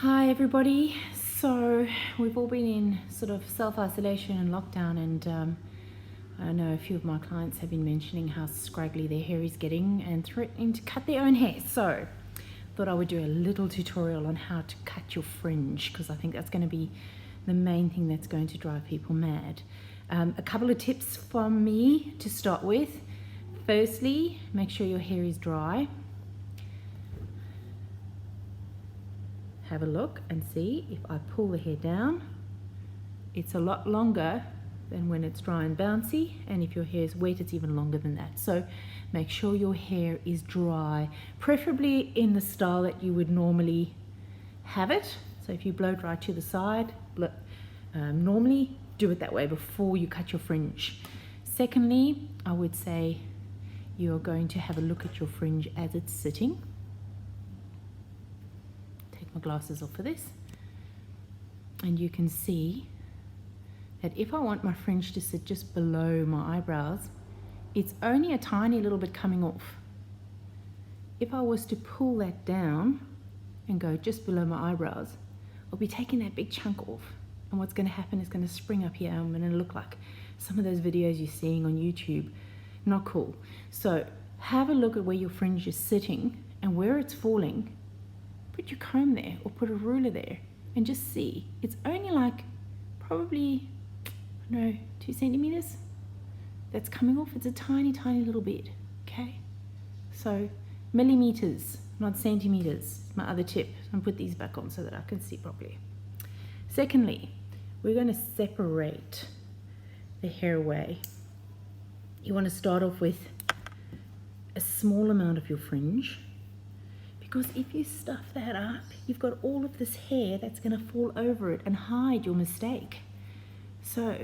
Hi everybody. So we've all been in sort of self-isolation and lockdown, and I know a few of my clients have been mentioning how scraggly their hair is getting and threatening to cut their own hair. So thought I would do a little tutorial on how to cut your fringe, because I think that's going to be the main thing that's going to drive people mad. A couple of tips from me to start with. Firstly, make sure your hair is dry. Have a look and see if I pull the hair down, it's a lot longer than when it's dry and bouncy, and if your hair is wet, it's even longer than that. So make sure your hair is dry, preferably in the style that you would normally have it. So if you blow dry to the side, normally do it that way before you cut your fringe. Secondly, I would say you're going to have a look at your fringe as it's sitting. My glasses off for this, and you can see that if I want my fringe to sit just below my eyebrows, it's only a tiny little bit coming off. If I was to pull that down and go just below my eyebrows, I'll be taking that big chunk off, and what's going to happen is going to spring up here. I'm going to look like some of those videos you're seeing on YouTube. Not cool. So have a look at where your fringe is sitting and where it's falling. Put your comb there or put a ruler there and just see. It's only like probably, 2 centimeters that's coming off. It's a tiny, tiny little bit, okay? So millimeters, not centimeters. My other tip. I'm gonna put these back on so that I can see properly. Secondly, we're going to separate the hair away. You want to start off with a small amount of your fringe, because if you stuff that up, you've got all of this hair that's going to fall over it and hide your mistake. So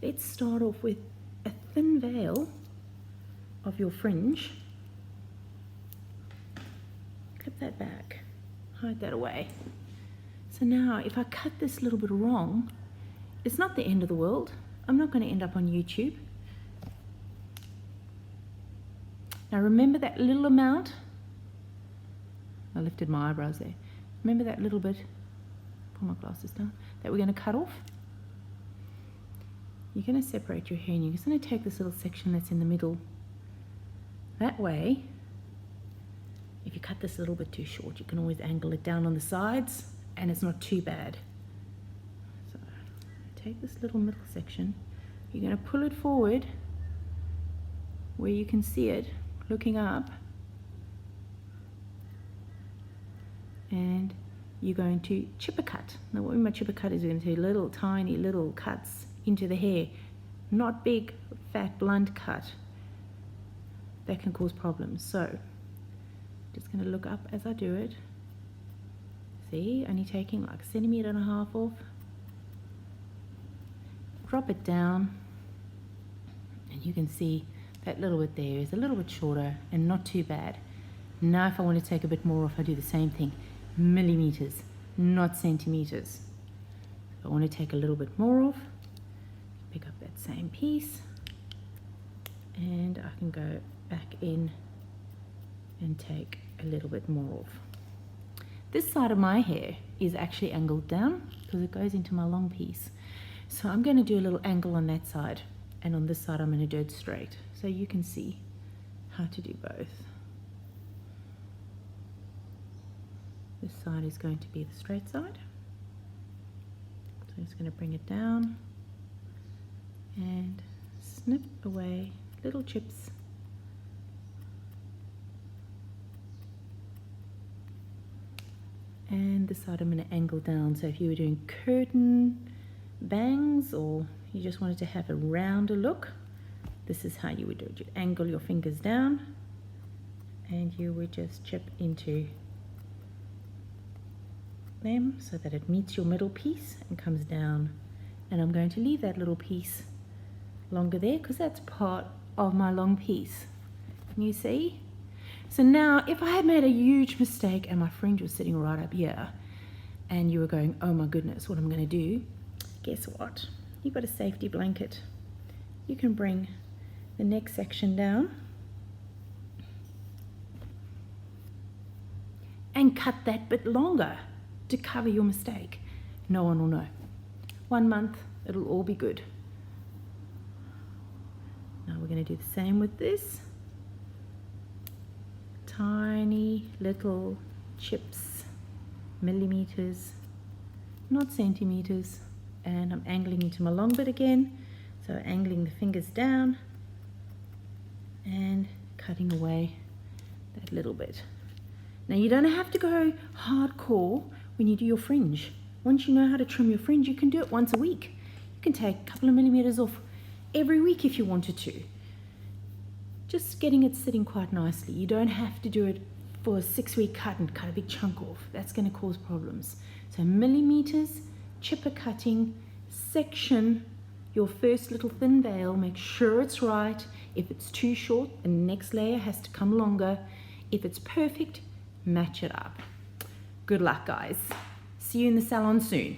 let's start off with a thin veil of your fringe. Clip that back, hide that away. So now if I cut this little bit wrong, it's not the end of the world. I'm not going to end up on YouTube. Now remember that little amount. I lifted my eyebrows there. Remember that little bit, pull my glasses down, that we're going to cut off? You're going to separate your hair and you're just going to take this little section that's in the middle. That way, if you cut this a little bit too short, you can always angle it down on the sides and it's not too bad. So take this little middle section, you're going to pull it forward where you can see it looking up, and you're going to chipper cut. Now what we mean by chipper cut is we're going to do little tiny little cuts into the hair, not big fat blunt cut. That can cause problems. So just going to look up as I do it. See, only taking like 1.5 centimeters off. Drop it down and you can see that little bit there is a little bit shorter and not too bad. Now if I want to take a bit more off, I do the same thing. Millimeters, not centimeters. If I want to take a little bit more off, pick up that same piece and I can go back in and take a little bit more off. This side of my hair is actually angled down because it goes into my long piece. So I'm going to do a little angle on that side, and on this side I'm going to do it straight, so you can see how to do both. This side is going to be the straight side. So I'm just going to bring it down and snip away little chips. And this side I'm going to angle down. So if you were doing curtain bangs or you just wanted to have a rounder look, this is how you would do it. You'd angle your fingers down and you would just chip into them so that it meets your middle piece and comes down. And I'm going to leave that little piece longer there because that's part of my long piece. Can you see? So now if I had made a huge mistake and my fringe was sitting right up here and you were going, oh my goodness, what I'm going to do, guess what? You've got a safety blanket. You can bring the next section down and cut that bit longer. to cover your mistake. No one will know. 1 month, it'll all be good. Now we're going to do the same with this. Tiny little chips, millimeters, not centimeters. And I'm angling into my long bit again. So angling the fingers down and cutting away that little bit. Now you don't have to go hardcore when you do your fringe. Once you know how to trim your fringe, you can do it once a week. You can take a couple of millimeters off every week if you wanted to. Just getting it sitting quite nicely. You don't have to do it for a 6-week cut and cut a big chunk off. That's going to cause problems. So millimeters, chipper cutting, section your first little thin veil, make sure it's right. If it's too short, the next layer has to come longer. If it's perfect, match it up. Good luck, guys. See you in the salon soon.